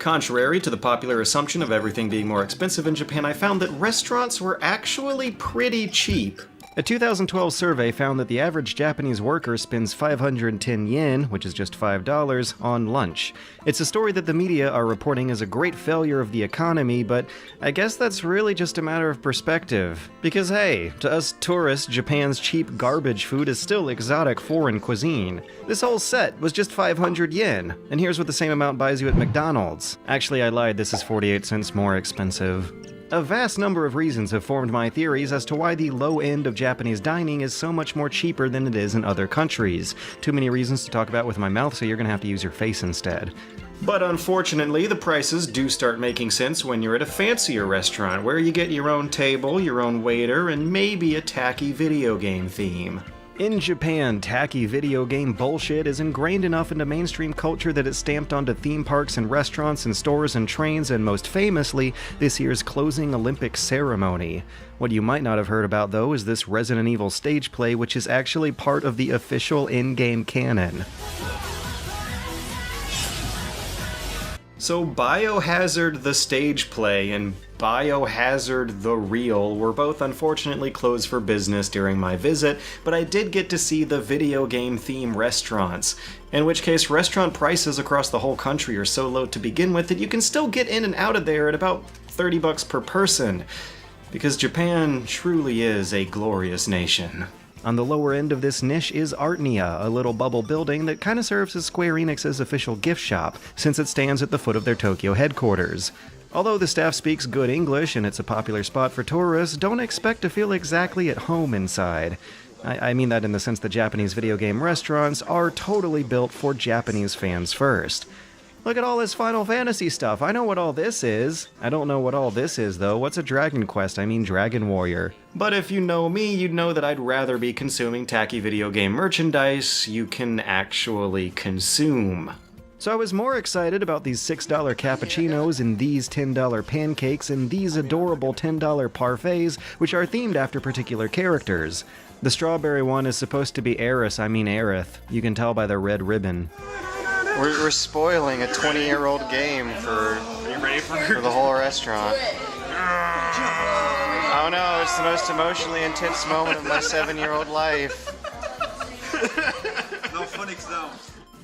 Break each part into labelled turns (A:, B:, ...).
A: Contrary to the popular assumption of everything being more expensive in Japan, I found that restaurants were actually pretty cheap. A 2012 survey found that the average Japanese worker spends 510 yen, which is just $5, on lunch. It's a story that the media are reporting as a great failure of the economy, but I guess that's really just a matter of perspective. Because hey, to us tourists, Japan's cheap garbage food is still exotic foreign cuisine. This whole set was just 500 yen, and here's what the same amount buys you at McDonald's. Actually, I lied, this is 48 cents more expensive. A vast number of reasons have formed my theories as to why the low end of Japanese dining is so much more cheaper than it is in other countries. Too many reasons to talk about with my mouth, so you're gonna have to use your face instead. But unfortunately, the prices do start making sense when you're at a fancier restaurant, where you get your own table, your own waiter, and maybe a tacky video game theme. In Japan, tacky video game bullshit is ingrained enough into mainstream culture that it's stamped onto theme parks and restaurants and stores and trains, and most famously, this year's closing Olympic ceremony. What you might not have heard about, though, is this Resident Evil stage play, which is actually part of the official in-game canon. So Biohazard the stage play and Biohazard the Real were both unfortunately closed for business during my visit, but I did get to see the video game theme restaurants, in which case restaurant prices across the whole country are so low to begin with that you can still get in and out of there at about $30 per person, because Japan truly is a glorious nation. On the lower end of this niche is Artnia, a little bubble building that kinda serves as Square Enix's official gift shop, since it stands at the foot of their Tokyo headquarters. Although the staff speaks good English and it's a popular spot for tourists, don't expect to feel exactly at home inside. I mean that in the sense that Japanese video game restaurants are totally built for Japanese fans first. Look at all this Final Fantasy stuff, I know what all this is. I don't know what all this is though. What's a Dragon Quest? I mean Dragon Warrior. But if you know me, you'd know that I'd rather be consuming tacky video game merchandise you can actually consume. So I was more excited about these $6 cappuccinos and these $10 pancakes and these adorable $10 parfaits, which are themed after particular characters. The strawberry one is supposed to be Aerith. You can tell by the red ribbon.
B: We're spoiling a 20-year-old game for the whole restaurant. Oh no, it's the most emotionally intense moment of my 7-year-old life.
C: No phonics now.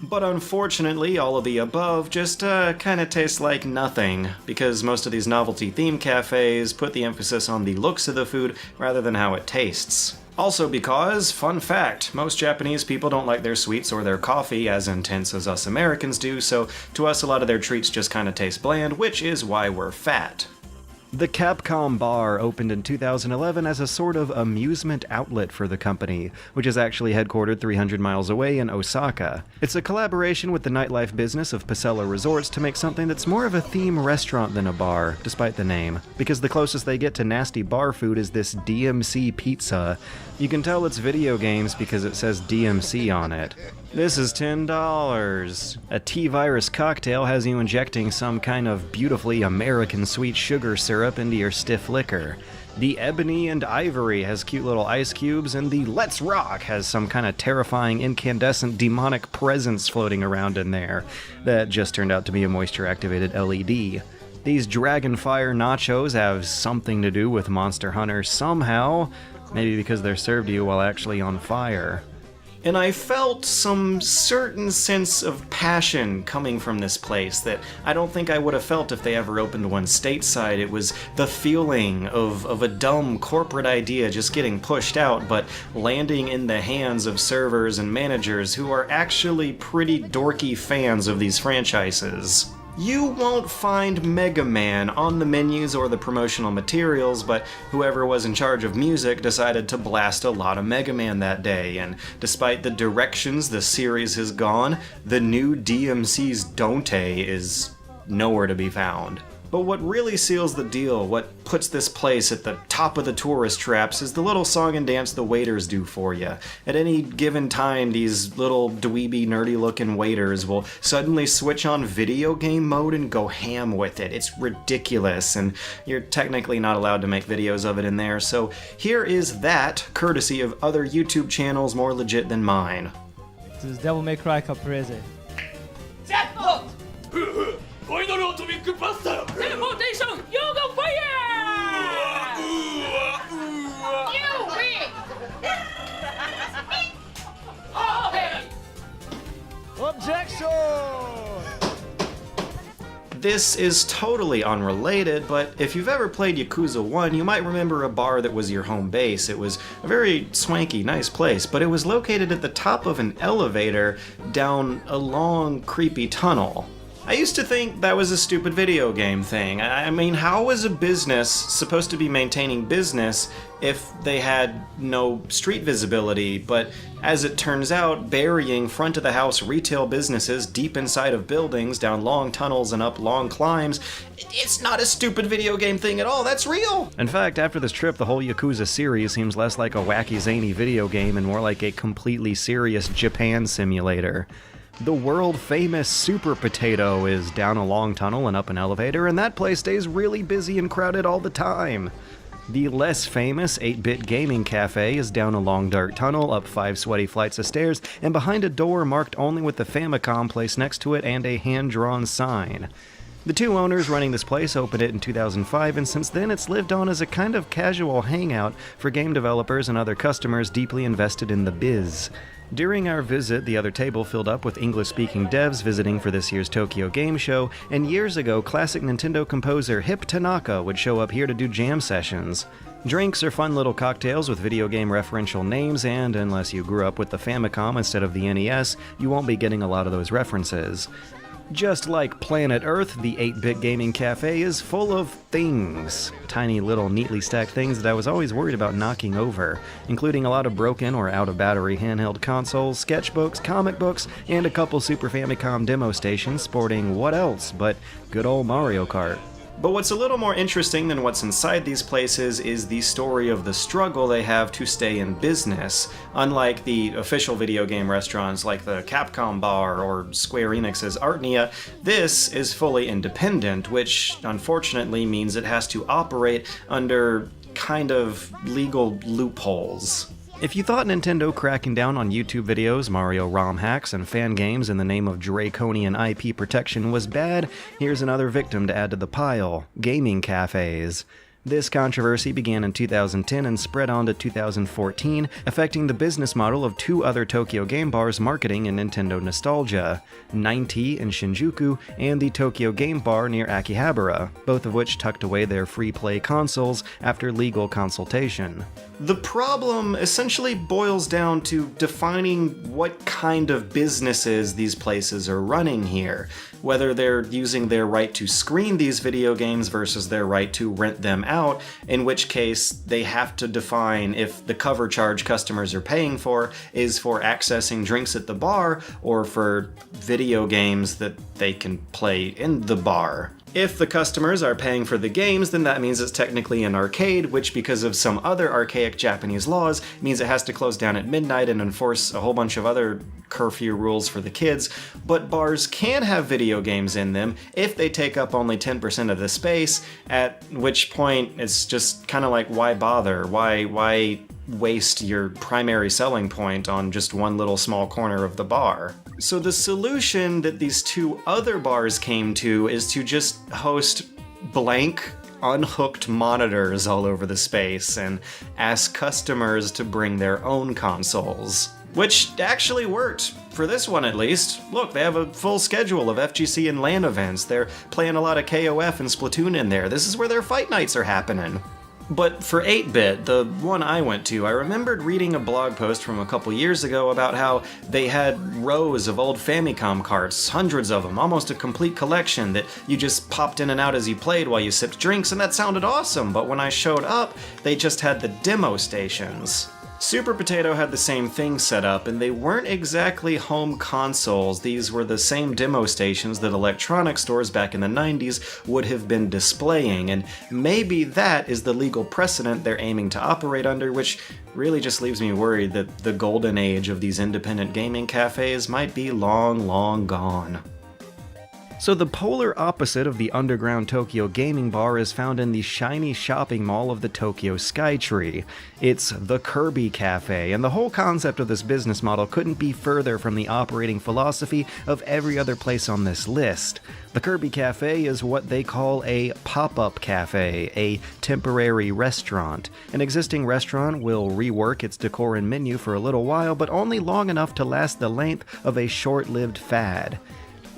A: But unfortunately, all of the above just kinda tastes like nothing, because most of these novelty theme cafes put the emphasis on the looks of the food rather than how it tastes. Also because, fun fact, most Japanese people don't like their sweets or their coffee as intense as us Americans do, so to us a lot of their treats just kinda taste bland, which is why we're fat. The Capcom Bar opened in 2011 as a sort of amusement outlet for the company, which is actually headquartered 300 miles away in Osaka. It's a collaboration with the nightlife business of Pasella Resorts to make something that's more of a theme restaurant than a bar, despite the name, because the closest they get to nasty bar food is this DMC pizza. You can tell it's video games because it says DMC on it. This is $10. A T-virus cocktail has you injecting some kind of beautifully American sweet sugar syrup into your stiff liquor. The Ebony and Ivory has cute little ice cubes, and the Let's Rock has some kind of terrifying incandescent demonic presence floating around in there that just turned out to be a moisture-activated LED. These Dragonfire nachos have something to do with Monster Hunter somehow, maybe because they're served to you while actually on fire. And I felt some certain sense of passion coming from this place that I don't think I would have felt if they ever opened one stateside. It was the feeling of a dumb corporate idea just getting pushed out, but landing in the hands of servers and managers who are actually pretty dorky fans of these franchises. You won't find Mega Man on the menus or the promotional materials, but whoever was in charge of music decided to blast a lot of Mega Man that day, and despite the directions the series has gone, the new DMC's Dante is nowhere to be found. But what really seals the deal, what puts this place at the top of the tourist traps, is the little song and dance the waiters do for you. At any given time, these little dweeby, nerdy-looking waiters will suddenly switch on video game mode and go ham with it. It's ridiculous, and you're technically not allowed to make videos of it in there, so here is that, courtesy of other YouTube channels more legit than mine.
D: This is Devil May Cry Caprese.
E: Jackpot!
C: ¿Qué pasa? Teleportation, Yoga Fire! You win! Okay.
D: Objection!
A: This is totally unrelated, but if you've ever played Yakuza 1, you might remember a bar that was your home base. It was a very swanky, nice place, but it was located at the top of an elevator down a long, creepy tunnel. I used to think that was a stupid video game thing. I mean, how was a business supposed to be maintaining business if they had no street visibility? But as it turns out, burying front of the house retail businesses deep inside of buildings, down long tunnels and up long climbs, it's not a stupid video game thing at all, that's real! In fact, after this trip, the whole Yakuza series seems less like a wacky zany video game and more like a completely serious Japan simulator. The world-famous Super Potato is down a long tunnel and up an elevator, and that place stays really busy and crowded all the time. The less famous 8-Bit Gaming Cafe is down a long dark tunnel, up 5 sweaty flights of stairs, and behind a door marked only with the Famicom placed next to it and a hand-drawn sign. The two owners running this place opened it in 2005, and since then it's lived on as a kind of casual hangout for game developers and other customers deeply invested in the biz. During our visit, the other table filled up with English-speaking devs visiting for this year's Tokyo Game Show, and years ago, classic Nintendo composer Hip Tanaka would show up here to do jam sessions. Drinks are fun little cocktails with video game referential names, and unless you grew up with the Famicom instead of the NES, you won't be getting a lot of those references. Just like Planet Earth, the 8-Bit Gaming Cafe is full of things. Tiny little neatly stacked things that I was always worried about knocking over, including a lot of broken or out-of-battery handheld consoles, sketchbooks, comic books, and a couple Super Famicom demo stations sporting what else but good old Mario Kart. But what's a little more interesting than what's inside these places is the story of the struggle they have to stay in business. Unlike the official video game restaurants like the Capcom Bar or Square Enix's Artnia, this is fully independent, which unfortunately means it has to operate under kind of legal loopholes. If you thought Nintendo cracking down on YouTube videos, Mario ROM hacks, and fan games in the name of draconian IP protection was bad, here's another victim to add to the pile: gaming cafes. This controversy began in 2010 and spread on to 2014, affecting the business model of two other Tokyo game bars marketing in Nintendo nostalgia, 90 in Shinjuku and the Tokyo Game Bar near Akihabara, both of which tucked away their free-play consoles after legal consultation. The problem essentially boils down to defining what kind of businesses these places are running here, whether they're using their right to screen these video games versus their right to rent them out, in which case they have to define if the cover charge customers are paying for is for accessing drinks at the bar or for video games that they can play in the bar. If the customers are paying for the games, then that means it's technically an arcade, which because of some other archaic Japanese laws means it has to close down at midnight and enforce a whole bunch of other curfew rules for the kids. But bars can have video games in them if they take up only 10% of the space, at which point it's just kind of like, why bother? Why waste your primary selling point on just one little small corner of the bar? So the solution that these two other bars came to is to just host blank, unhooked monitors all over the space and ask customers to bring their own consoles. Which actually worked, for this one at least. Look, they have a full schedule of FGC and LAN events. They're playing a lot of KOF and Splatoon in there. This is where their fight nights are happening. But for 8-Bit, the one I went to, I remembered reading a blog post from a couple years ago about how they had rows of old Famicom carts, hundreds of them, almost a complete collection that you just popped in and out as you played while you sipped drinks, and that sounded awesome, but when I showed up, they just had the demo stations. Super Potato had the same thing set up, and they weren't exactly home consoles. These were the same demo stations that electronics stores back in the 90s would have been displaying, and maybe that is the legal precedent they're aiming to operate under, which really just leaves me worried that the golden age of these independent gaming cafes might be long, long gone. So the polar opposite of the underground Tokyo gaming bar is found in the shiny shopping mall of the Tokyo Skytree. It's the Kirby Cafe, and the whole concept of this business model couldn't be further from the operating philosophy of every other place on this list. The Kirby Cafe is what they call a pop-up cafe, a temporary restaurant. An existing restaurant will rework its decor and menu for a little while, but only long enough to last the length of a short-lived fad.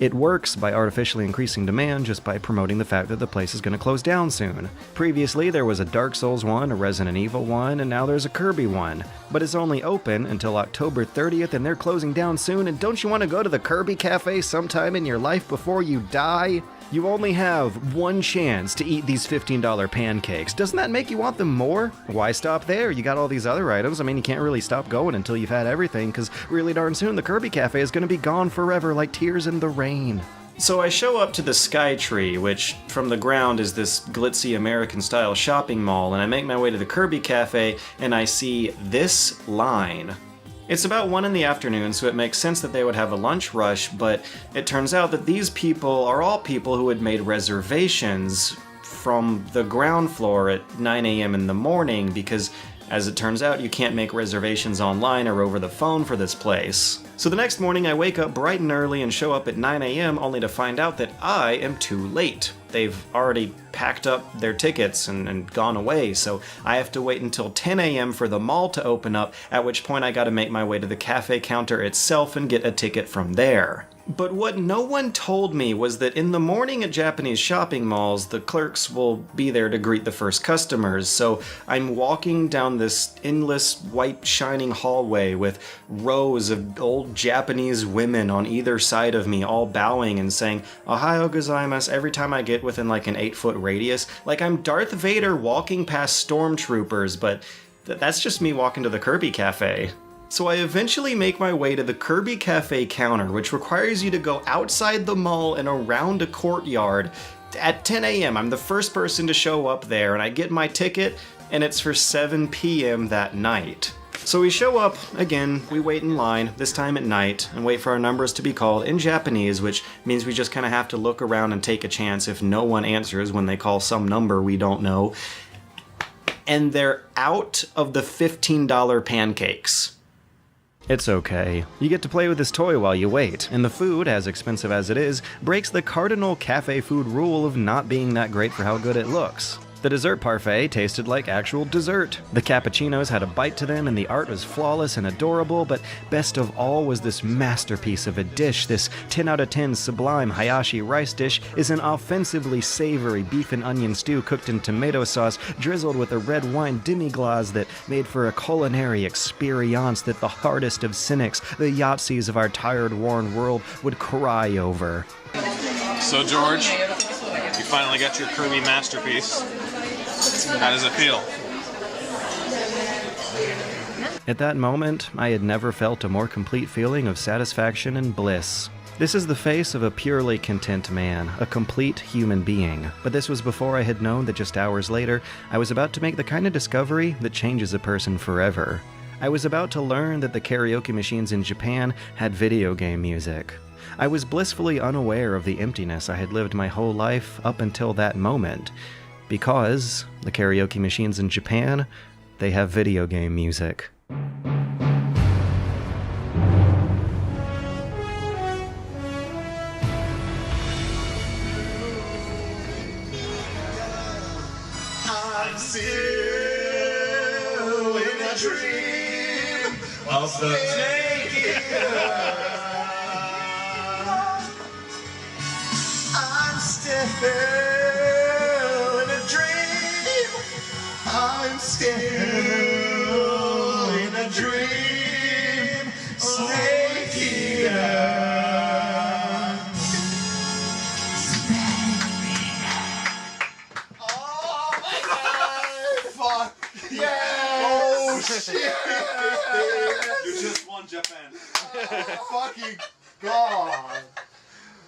A: It works by artificially increasing demand just by promoting the fact that the place is going to close down soon. Previously, there was a Dark Souls one, a Resident Evil one, and now there's a Kirby one. But it's only open until October 30th, and they're closing down soon, and don't you want to go to the Kirby Cafe sometime in your life before you die? You only have one chance to eat these $15 pancakes. Doesn't that make you want them more? Why stop there? You got all these other items. I mean, you can't really stop going until you've had everything, because really darn soon the Kirby Cafe is going to be gone forever like tears in the rain. So I show up to the Skytree, which from the ground is this glitzy American-style shopping mall, and I make my way to the Kirby Cafe, and I see this line. It's about 1 in the afternoon, so it makes sense that they would have a lunch rush, but it turns out that these people are all people who had made reservations from the ground floor at 9 a.m. in the morning, because as it turns out, you can't make reservations online or over the phone for this place. So the next morning I wake up bright and early and show up at 9 a.m. only to find out that I am too late. They've already packed up their tickets and gone away, so I have to wait until 10 a.m. for the mall to open up, at which point I gotta make my way to the cafe counter itself and get a ticket from there. But what no one told me was that in the morning at Japanese shopping malls, the clerks will be there to greet the first customers, so I'm walking down this endless white shining hallway with rows of old Japanese women on either side of me, all bowing and saying, "Ohayo gozaimasu," every time I get within like an 8-foot radius. Like I'm Darth Vader walking past stormtroopers, but that's just me walking to the Kirby Cafe. So I eventually make my way to the Kirby Cafe counter, which requires you to go outside the mall and around a courtyard. At 10 a.m., I'm the first person to show up there, and I get my ticket, and it's for 7 p.m. that night. So we show up, again, we wait in line, this time at night, and wait for our numbers to be called in Japanese, which means we just kind of have to look around and take a chance if no one answers when they call some number we don't know. And they're out of the $15 pancakes. It's okay. You get to play with this toy while you wait, and the food, as expensive as it is, breaks the cardinal cafe food rule of not being that great for how good it looks. The dessert parfait tasted like actual dessert. The cappuccinos had a bite to them, and the art was flawless and adorable, but best of all was this masterpiece of a dish. This 10 out of 10 sublime Hayashi rice dish is an offensively savory beef and onion stew cooked in tomato sauce, drizzled with a red wine demi-glace that made for a culinary experience that the hardest of cynics, the Yahtzees of our tired, worn world, would cry over.
E: So George, you finally got your Kirby masterpiece. How does it feel?
A: At that moment, I had never felt a more complete feeling of satisfaction and bliss. This is the face of a purely content man, a complete human being. But this was before I had known that just hours later, I was about to make the kind of discovery that changes a person forever. I was about to learn that the karaoke machines in Japan had video game music. I was blissfully unaware of the emptiness I had lived my whole life up until that moment, because the karaoke machines in Japan, they have video game music.
F: I'm still in a dream of the I'm still in a dream. I'm still in a dream. Stay here. Oh my God! Fuck yeah! Oh shit!
E: You just won Japan.
F: Fucking God!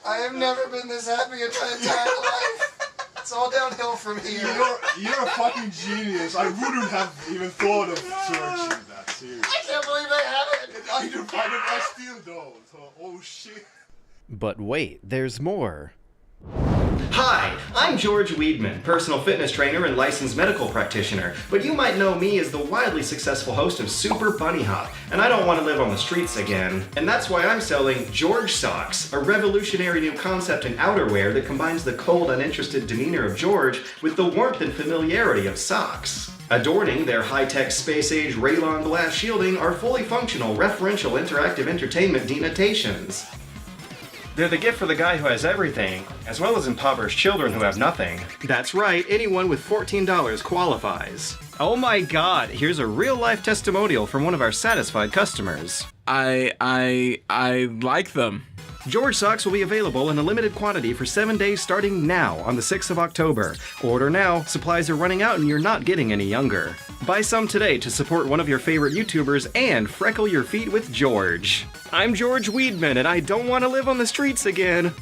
F: I have never been this happy in my entire life. It's all downhill from here.
G: You're a fucking genius. I wouldn't have even thought of searching that, seriously.
F: I can't believe I haven't.
G: I still don't. Oh shit.
A: But wait, there's more. Hi, I'm George Weidman, personal fitness trainer and licensed medical practitioner, but you might know me as the wildly successful host of Super Bunny Hop, and I don't want to live on the streets again. And that's why I'm selling George Socks, a revolutionary new concept in outerwear that combines the cold, uninterested demeanor of George with the warmth and familiarity of socks. Adorning their high-tech space-age Raylon glass shielding are fully functional, referential, interactive entertainment denotations. They're the gift for the guy who has everything, as well as impoverished children who have nothing. That's right, anyone with $14 qualifies. Oh my god, here's a real-life testimonial from one of our satisfied customers.
H: I like them.
A: George Socks will be available in a limited quantity for 7 days starting now on the 6th of October. Order now, supplies are running out and you're not getting any younger. Buy some today to support one of your favorite YouTubers and freckle your feet with George. I'm George Weidman and I don't want to live on the streets again.